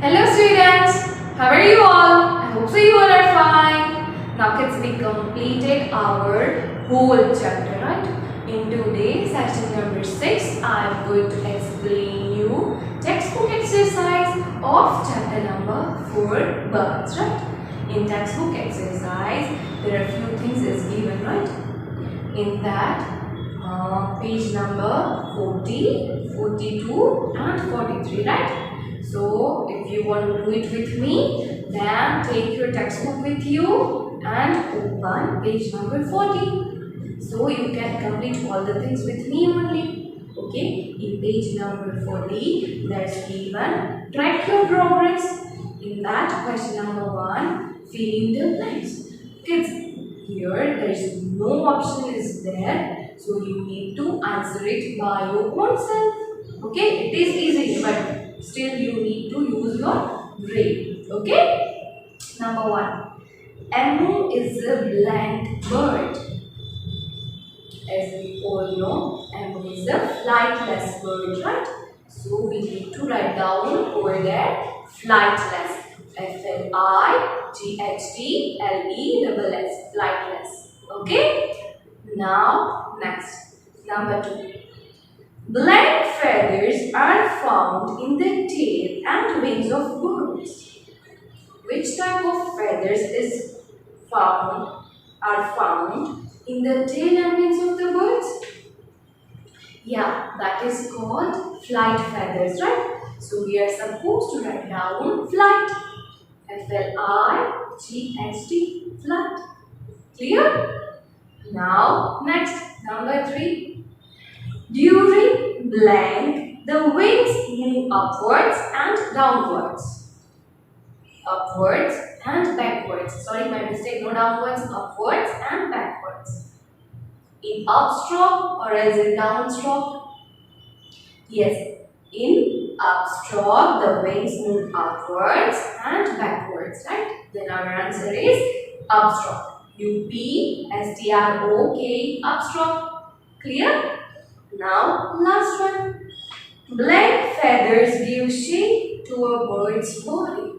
Hello students, how are you all? I hope so you all are fine. Now kids, we completed our whole chapter, right? In today's session number 6, I am going to explain you textbook exercise of chapter number 4, birds, right? In textbook exercise, there are few things is given, right? In that, page number 40, 42 and 43, right? So, if you want to do it with me, then take your textbook with you and open page number 40. So, you can complete all the things with me only. Okay, in page number 40, there's given track your progress. In that, question number 1, fill in the blanks. Kids, here there is no option is there, so you need to answer it by your own self. Okay, it is easy, but still you need to use your brain. Okay, number 1, Emu is a blank bird. As we all know, Emu is a flightless bird, right? So we need to write down over there flightless. Flightless. Flightless. Okay? Now, next. Number 2. Black feathers are found in the tail and wings of birds. Which type of feathers are found in the tail and wings of the birds? Yeah, that is called flight feathers, right? So we are supposed to write down flight. Flight. Flight. Clear? Now, next, number 3. During blank, the wings move upwards and downwards. Upwards and backwards. Sorry, my mistake. No downwards, upwards and backwards. In upstroke or else in downstroke? Yes, in upstroke, the wings move upwards and backwards, right? Then our answer is upstroke. UPSTROK, upstroke. Clear? Now, last one. Black feathers give shape to a bird's body.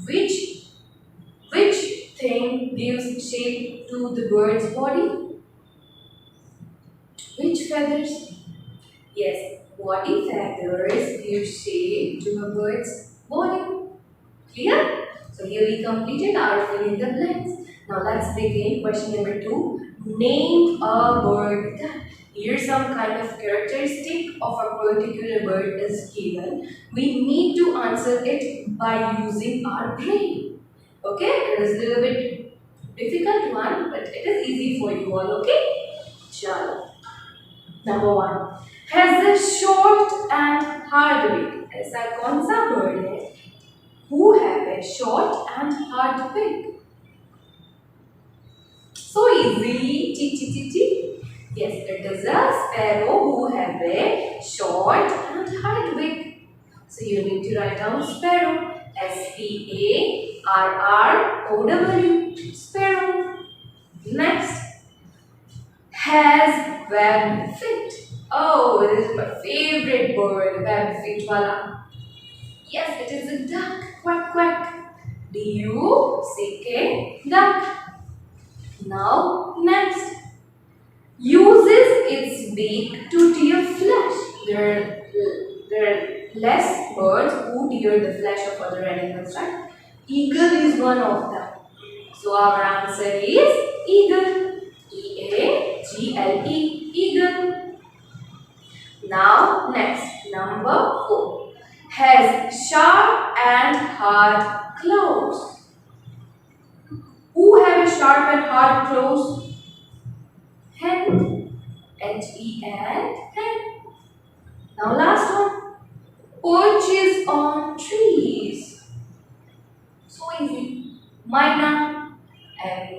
Which thing gives shape to the bird's body? Which feathers? Yes, body feathers give shape to a bird's body. Clear? So here we completed our fill in the blanks. Now let's begin question number 2. Name a bird that. Here some kind of characteristic of a particular bird is given. We need to answer it by using our brain. Okay? It is a little bit difficult one, but it is easy for you all. Okay? Chalo. Number 1. Has a short and hard beak. ऐसा कौन सा bird है who have a short and hard beak? So easy. Yes, it is a sparrow who have a short and hard beak. So you need to write down sparrow. SPARROW. Sparrow. Next. Has webbed feet. Oh, this is my favorite bird, webbed feet wala. Yes, it is a duck. Quack quack. DUCK, duck. Now, next. Uses its beak to tear flesh. There are less birds who tear the flesh of other animals, right? Eagle is one of them. So our answer is eagle. EAGLE, eagle. Now, next, number 4. Has sharp and hard claws. Who have a sharp and hard claws? Hen. HEN, hen. Now, last one. Perches on trees. So easy. Myna.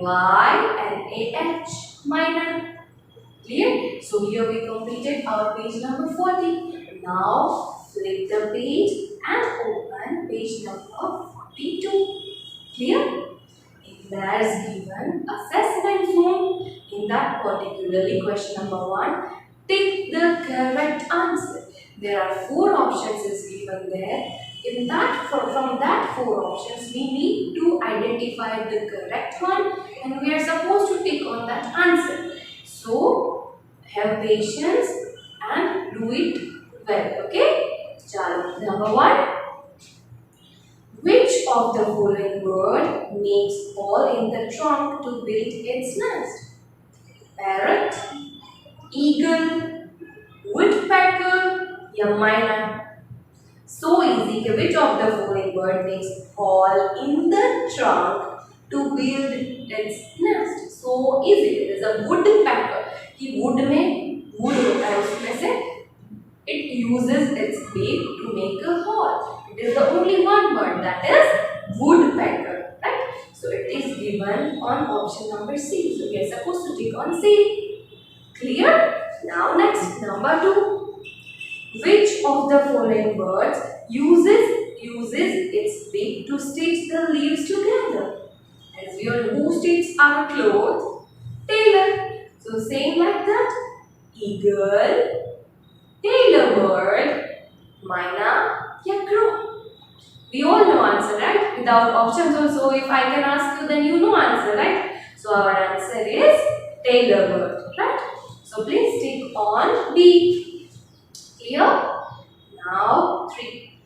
MYNAH. Myna. Clear? So here we completed our page number 40. Now flip the page and open page number 42. Clear? If there is given assessment zone, in that particularly question number 1, tick the correct answer. There are 4 options is given there. In that, for from that four options, we need to identify the correct one and we are supposed to tick on that answer. So, have patience and do it well. Okay? Chalo. Number 1. Which of the following bird makes hole in the trunk to build its nest? Parrot, eagle, woodpecker, या myna. So easy. कि which of the following bird makes hole in the trunk to build its nest? So easy. It is a woodpecker. कि wood में wood होता है उसमें से it uses its beak to make a hole. It is the only one bird, that is woodpecker, right? So it is given on option number C. So we are supposed to tick on C. Clear? Now next, number 2. Which of the following birds uses its beak to stitch the leaves together? As we all know, who stitches our clothes? Tailor. So same like that. Eagle, tailor bird, myna, या crow. We all know answer, right? Without options also, if I can ask you, then you know answer, right? So our answer is tailor bird, right? So please tick on B. Clear? Now 3.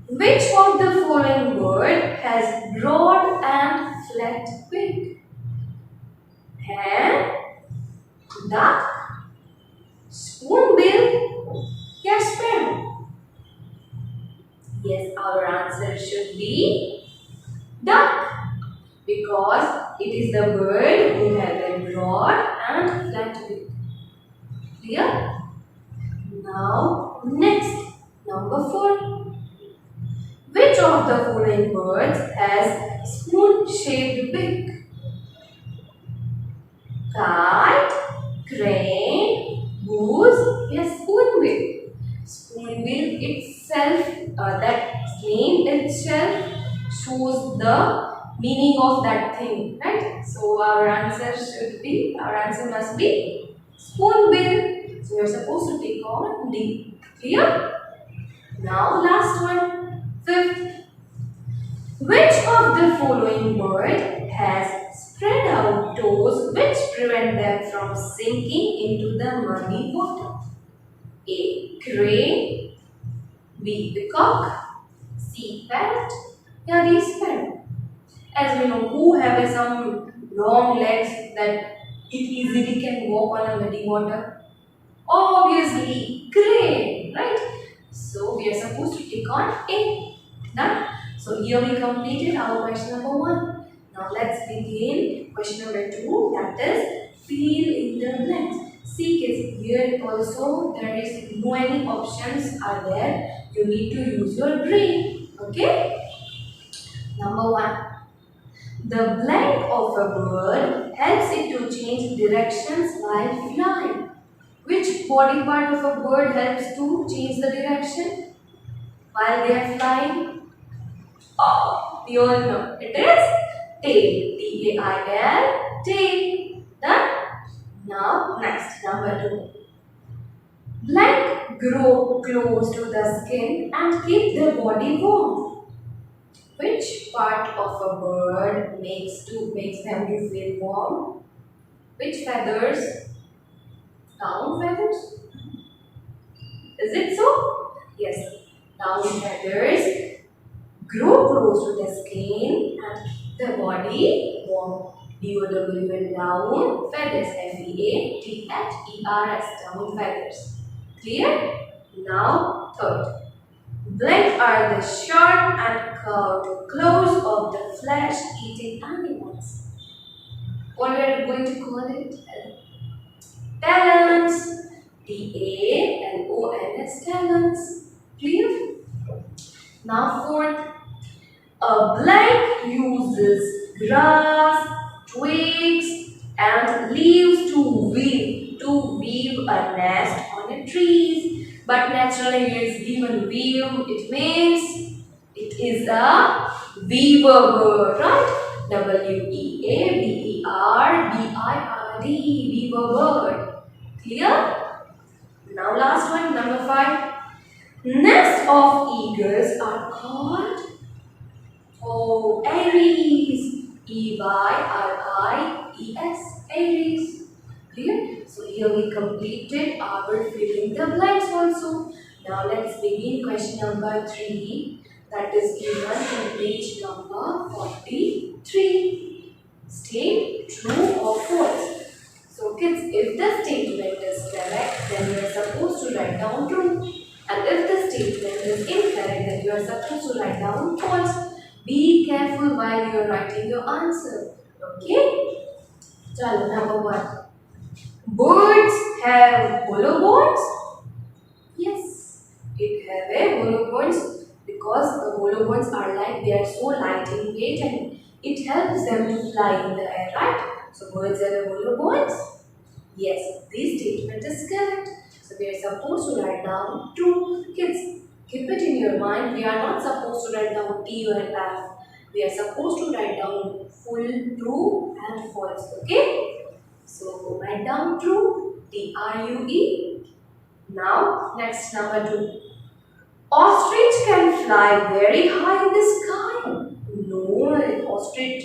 Which of the following bird has broad and flat beak? Hen, duck, spoonbill, या sparrow? Yes, our answer should be duck, because it is the bird who has a broad and flat beak. Clear? Now next, number 4. Which of the following birds has spoon-shaped beak? Kite, crane, goose, yes, spoonbill. Spoonbill itself, that name itself shows the meaning of that thing, right? So our answer must be spoonbill. So we are supposed to take on D. Clear? Now last one, 5th. Which of the following bird has spread out toes which prevent them from sinking into the muddy water? A. Crane, B. Peacock, C. Parrot, या D. Sparrow. As we know, who have some long legs that it easily can walk on a muddy water? Obviously, crane, right? So we are supposed to tick on A. Done? So here we completed our question number 1. Now let's begin question number 2, that is fill in the blanks. See kids, here also there is no any options are there. You need to use your brain. Okay? Number 1. The blank of a bird helps it to change directions while flying. Which body part of a bird helps to change the direction while they are flying? Oh, you all know. It is tail. T-A-I-L, tail. Done? Now, next, number 2. Blank grow close to the skin and keep the body warm. Which part of a bird makes them to feel warm? Which feathers? Down feathers? Is it so? Yes. Down feathers grow close to the skin and keep the body warm. D-O-W-N, down feathers. F-E-A-T-H-E-R-S, down feathers. Clear? Now, 3rd. Blank are the short and curved claws of the flesh-eating animals. What we are going to call it? Talons. T-A-L-O-N-S, talons. Clear? Now 4th. A blank uses grass, twigs and leaves to weave a nest on a tree. But naturally it is given weave. It means it is a weaver bird, right? W-E-A-V-E-R-B-I-R-D, weaver bird. Clear? Now last one, number 5. Nests of eagles are called Oh, Aries. Eries. Aries. Clear? So here we completed our filling the blanks also. Now let's begin question number 3, that is given on page number 43. State true or false. So kids, if the statement is correct, then you are supposed to write down true. And if the statement is incorrect, then you are supposed to write down false. Be careful while you are writing your answer. Okay? Chalo, number 1. Birds have hollow bones? Yes, it have a hollow bones because the hollow bones are like they are so light in weight and it helps them to fly in the air, right? So birds have a hollow bones? Yes, this statement is correct. So we are supposed to write down true. Kids, keep it in your mind. We are not supposed to write down T or F. We are supposed to write down full true and false. Okay? So write down true. TRUE. Now, next number 2. Ostrich can fly very high in the sky. No, ostrich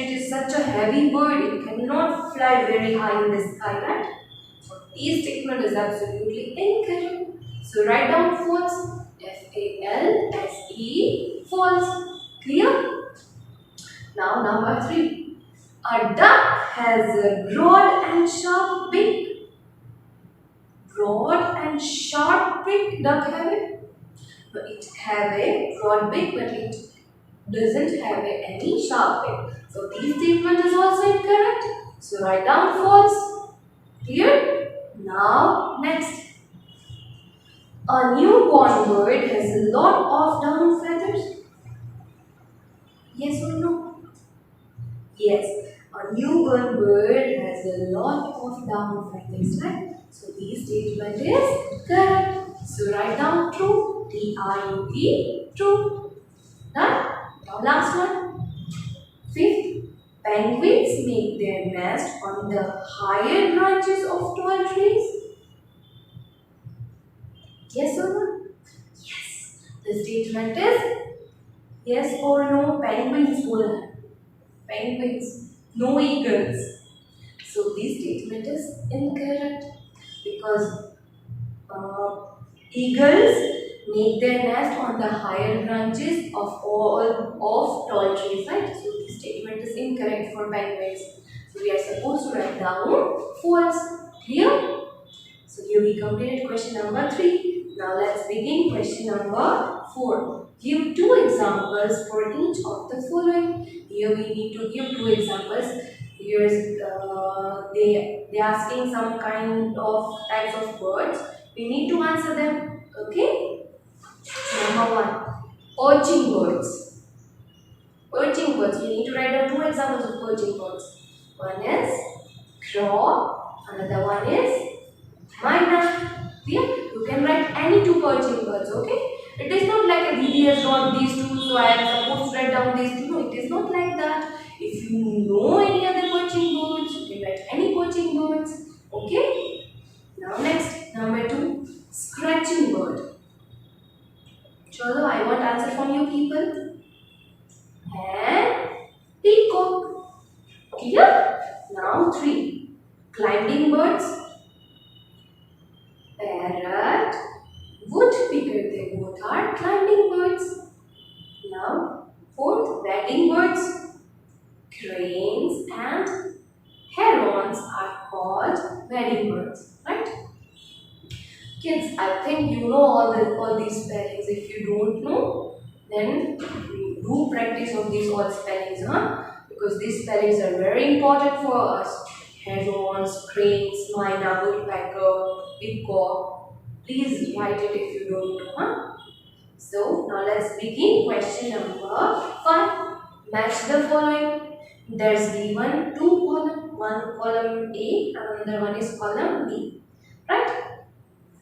is such a heavy bird. It cannot fly very high in the sky, right? So this statement is absolutely incorrect. So write down false. FALSE. False. Clear? Now number 3. A duck has a broad and sharp beak. Broad and sharp beak, duck have it? No, it have a broad beak, but it doesn't have any sharp beak. So this statement is also incorrect. So write down false. Clear? Now next. A newborn bird has a lot of down feathers. Yes or no? Yes. A newborn bird has a lot of down feathers, right? So this statement is correct. So write down true. TRUE. True. Done. Now last one. 5th. Penguins make their nest on the higher branches of tall trees. Yes or no? Yes. The statement is yes or no. Penguins will. Penguins. No eagles. So this statement is incorrect because eagles make their nest on the higher branches of tall trees, right? So this statement is incorrect for penguins. So we are supposed to write down false. Clear? So here we completed question number 3. Now let's begin question number 4. Give 2 examples for each of the following. Here we need to give 2 examples. Here's they asking some kind of types of birds. We need to answer them. Okay. Number 1, perching birds. Perching birds. You need to write down 2 examples of perching birds. One is crow. Another one is myna. Yeah, you can write any 2 perching birds. Okay. It is not like a Didi has drawn these 2, so I am supposed to write down these 2. No, it is not like that. If you know any other perching birds, you can write any perching birds. Okay. Now next, number 2, scratching bird. Chalo, I want answer from you people. And peacock. Clear? Now 3, climbing birds. Parrot, woodpecker. They both are climbing birds. Now 4th, wading birds. Cranes and herons are called wading birds, right? Kids, I think you know all these spellings. If you don't know, then do practice of these all spellings, because these spellings are very important for us. Herons, cranes, myna, woodpecker, peacock. Please write it if you don't know, So now let's begin question number 5. Match the following. There's given 2 columns. One column A and another one is column B. Right?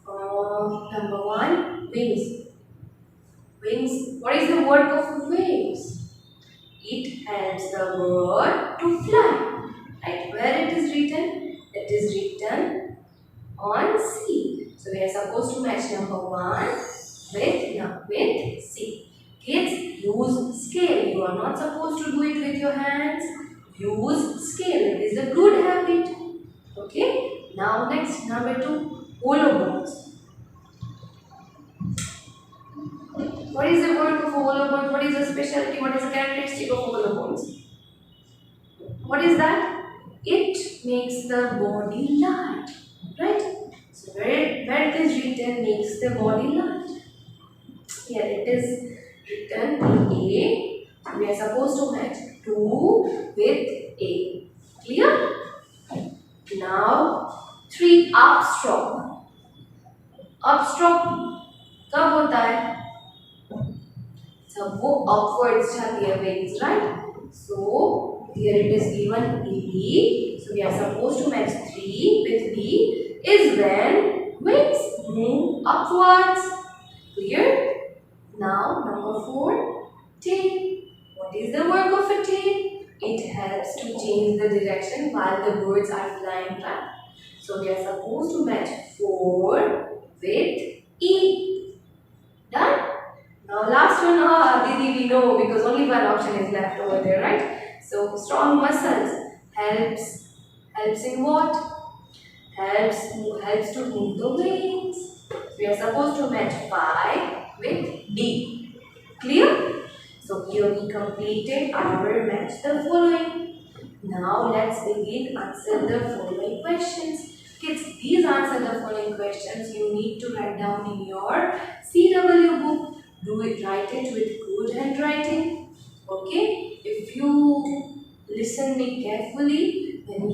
Number 1, wings. Wings. What is the work of wings? It helps the bird to fly. Right? Where it is written? It is written on C. So we are supposed to match number 1 with C. Kids, use You are not supposed to do it with your hands. Use scale. It is a good habit. Okay. Now next, number 2, hollow bones. What is the work of hollow bones? What is the specialty? What is the characteristic of hollow bones? What is that? It makes the body light. Right? So where it is written makes the body light. Here it is written in A. We are supposed to match 2 with A. Clear? Now 3, upstroke. Upstroke कब होता है? जब वो upwards जाती है wings, right? So here it is given in B. So we are supposed to match 3 with B is when wings move upwards. Clear? Now number 4, tail. What is the work of a tail? It helps to change the direction while the birds are flying, right? So we are supposed to match 4 with E. Done? Now last one, Didi, we know because only one option is left over there, right? So strong muscles helps in what? Helps to move the wings. We are supposed to match 5 with D. Clear? So here we completed our match the following. Now let's begin answer the following questions. Kids, these answer the following questions you need to write down in your CW book. Write it with good handwriting. Okay? If you listen me carefully, then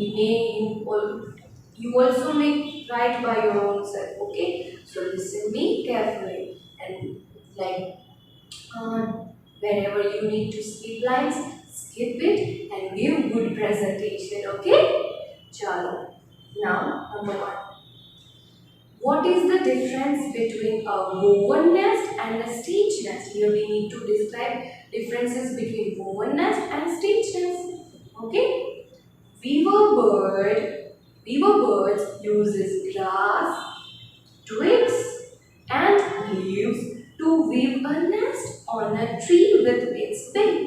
you also may write by your own self. Okay? So listen me carefully and wherever you need to skip lines, skip it and give good presentation. Okay? Chalo. Now, number 1. What is the difference between a woven nest and a stitch nest? Here we need to describe differences between woven nest and stitch nest. Okay? Weaver birds uses grass, twigs and leaves to weave a nest on a tree with its beak.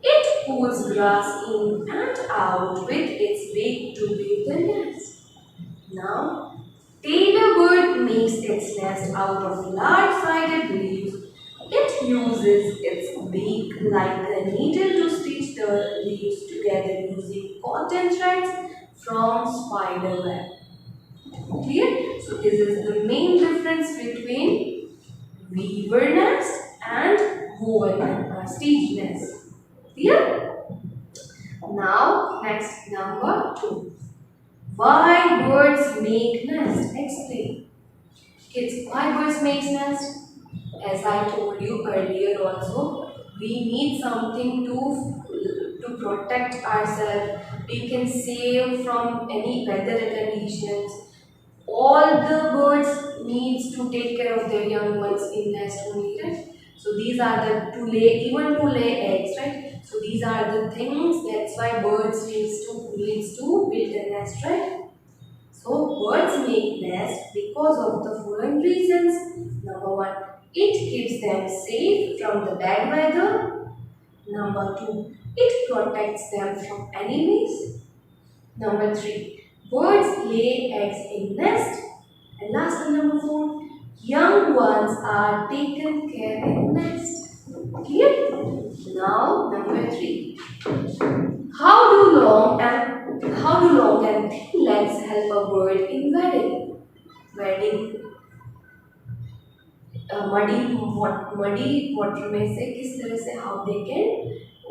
It pulls grass in and out with its beak to weave the nest. Now, tailor bird makes its nest out of large-sided leaves. It uses its beak like a needle to stitch the leaves together using cotton threads from spider web. Clear? So this is the main difference between weaver nest and woven stitch nest. Clear? Now next, number 2. Why birds make nest? Explain. Kids, why birds make nest? As I told you earlier also, we need something to protect ourselves. We can save from any weather conditions. All the birds needs to take care of their young ones in nest only, right? So these are the to lay eggs, right? So these are the things. That's why birds needs to build a nest, right? So birds make nest because of the following reasons. Number 1, it keeps them safe from the bad weather. Number 2, it protects them from enemies. Number 3, birds lay eggs in nest. And last one, number 4, young ones are taken care in nest. Clear? Now number 3, how do long and thin legs help a bird in wading? Muddy water में से किस तरह से how they can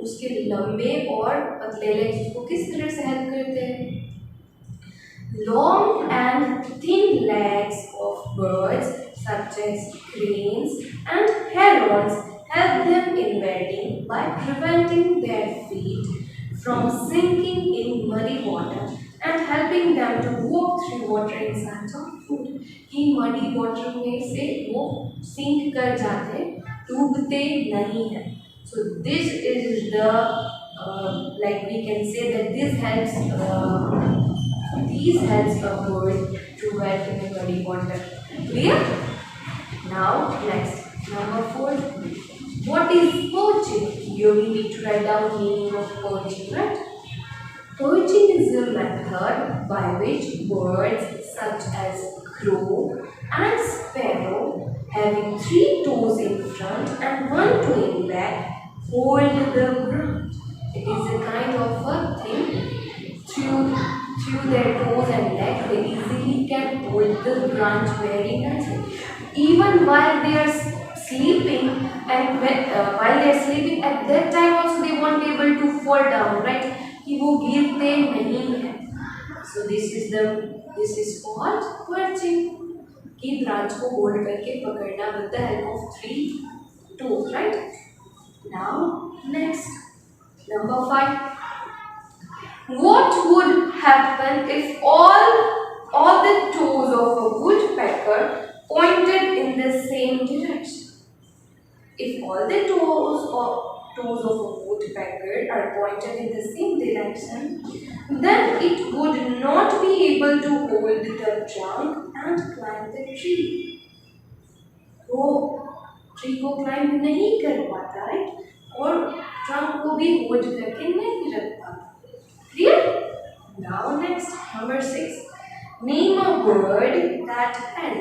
उसके लंबे और पतले legs को किस तरह से हेल्प करते हैं? Long and thin legs of birds such as cranes and herons help them in wading by preventing their feet from sinking in muddy water and helping them to walk through water in search of food. कि muddy water में से वो sink कर जाते, डूबते नहीं हैं. So this is the we can say that these helps a bird to wade in the muddy water. Clear? Now next, number 4. What is poaching? here we need to write down meaning of perching, right? Perching is a method by which birds such as crow and sparrow having three toes in front and one toe in back hold the ground. It is a kind of a thing through their toes and legs they easily can hold the branch very nicely. Even while they are sleeping and while they are sleeping at that time also they won't be able to fall down, right? कि वो गिरते नहीं हैं. So this is called perching. कि branch को hold करके पकड़ना with the help of three toes, right? Now next, number 5. What would happen if all the toes of a woodpecker pointed in the same direction? If all the toes of a woodpecker are pointed in the same direction, then it would not be able to hold the trunk and climb the tree. वो tree को climb नहीं कर पाता, right? और trunk को भी hold करके नहीं रख पाता. Clear? Now next, number 6. Name a bird that had.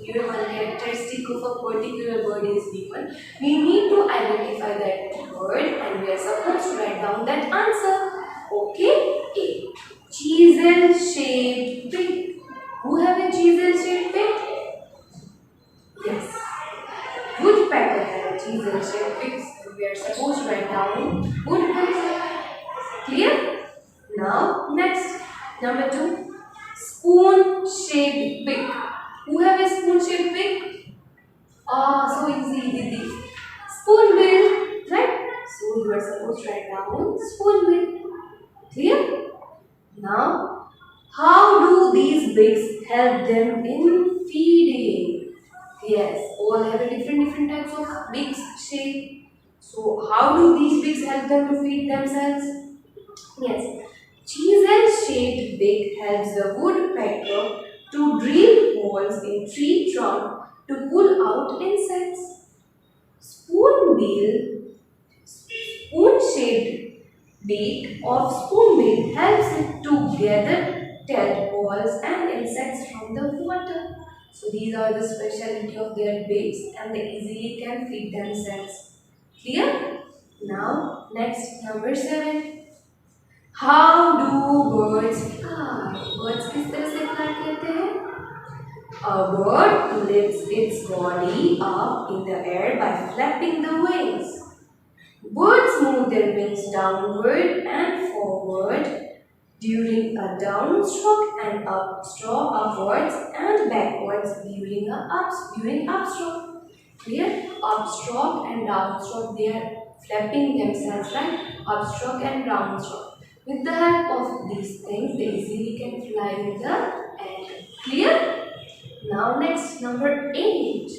Here one characteristic of a particular bird is given. We need to identify that bird and we are supposed to write down that answer. Okay? A. Chisel shaped beak. Who have a chisel shaped beak? Yes. Woodpecker have a chisel shaped beak. We are supposed to write down woodpecker. Clear? Now next, number 2. Spoon-shaped beak. Who have a spoon-shaped beak? So easy, Didi. Spoonbill, right? So you are supposed to write down spoonbill. Clear? Now, how do these beaks help them in feeding? Yes, all have a different types of beaks shape. So how do these beaks help them to feed themselves? Yes. Chisel-shaped beak helps the woodpecker to drill holes in tree trunk to pull out insects. Spoon-shaped beak of spoonbill helps it to gather tadpoles and insects from the water. So these are the specialty of their beaks and they easily can feed themselves. Clear? Now next, number 7. How do birds fly? Birds किस तरह से fly करते हैं? A bird lifts its body up in the air by flapping the wings. Birds move their wings downward and forward during a downstroke and upwards and backwards during upstroke. Clear? Upstroke and downstroke, they are flapping themselves, right? Upstroke and downstroke. With the help of these things, they easily can fly in the air. Clear? Now next, number 8.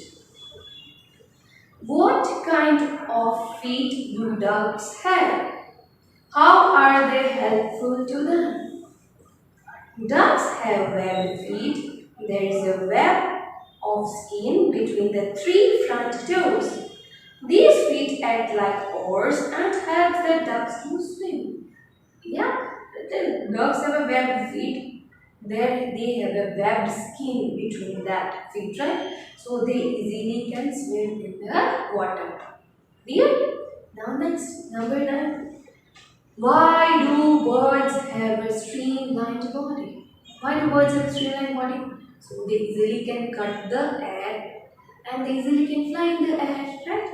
What kind of feet do ducks have? How are they helpful to them? Ducks have webbed feet. There is a web of skin between the 3 front toes. These feet act like oars and help the ducks to swim. Yeah, the ducks have a webbed feet. There they have a webbed skin between that feet, right? So they easily can swim in the water. Clear? Now next, number 9. Why do birds have a streamlined body? Why do birds have a streamlined body? So they easily can cut the air and they easily can fly in the air, right?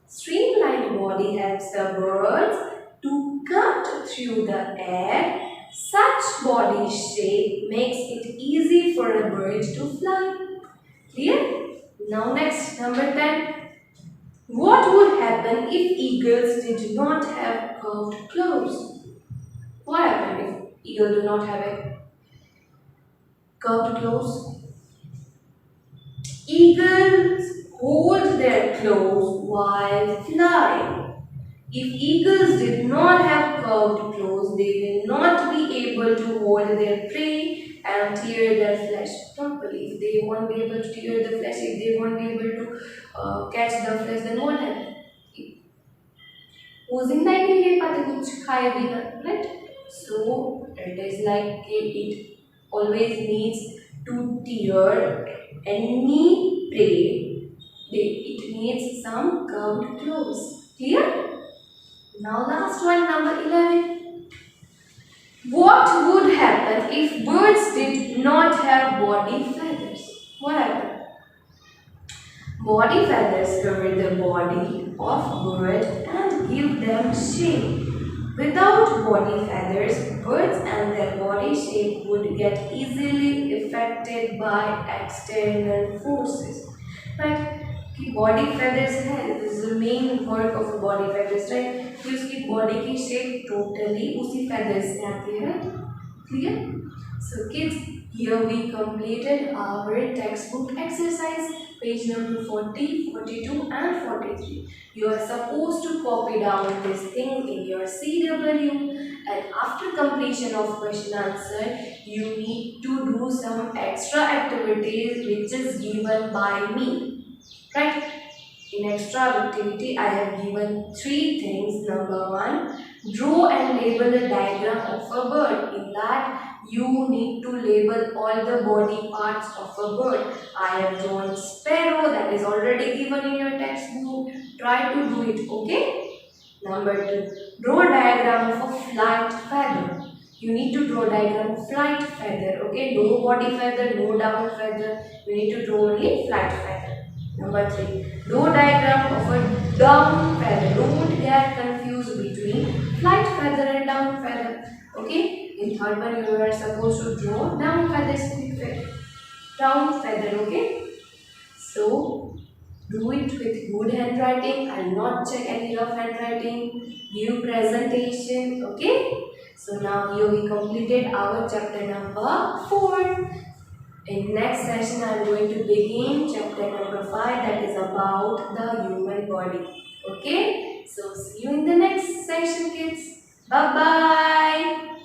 Streamlined body helps the birds to cut through the air. Such body shape makes it easy for a bird to fly. Clear? Now next, number 10. What would happen if eagles did not have curved claws? What happens if eagles do not have a curved claws? Eagles hold their claws while flying. If eagles did not have curved claws, they will not be able to hold their prey and tear their flesh properly. If they won't be able to tear the flesh, if they won't be able to catch the flesh, then what वो जिंदा ही नहीं रह पाते कुछ खाए बिना, right? So it is like it always needs to tear any prey. It needs some curved claws. Clear? Now last one, number 11. What would happen if birds did not have body feathers? What happened? Body feathers cover the body of bird and give them shape. Without body feathers, birds and their body shape would get easily affected by external forces. Right? कि body feathers है, this is the main work of body feathers, right? कि उसकी body की shape totally उसी feathers से आती है, right? Clear? So kids, here we completed our textbook exercise, page number 40, 42 and 43. You are supposed to copy down this thing in your CW, and after completion of question answer, you need to do some extra activities which is given by me. Right? In extra activity, I have given 3 things. Number 1, draw and label a diagram of a bird. In that, you need to label all the body parts of a bird. I have drawn sparrow, that is already given in your textbook. Try to do it, okay? Number 2, draw a diagram of a flight feather. You need to draw a diagram of flight feather, okay? No body feather, no down feather. You need to draw only flight feather. Number 3, draw diagram of a down feather. Don't get confused between flight feather and down feather. Okay? In third one, you are supposed to draw down feather. Down feather. Okay? So do it with good handwriting. I will not check any rough handwriting. Give presentation. Okay? So now here we completed our chapter number 4. In next session, I am going to begin chapter number 5, that is about the human body. Okay? So see you in the next session, kids. Bye-bye.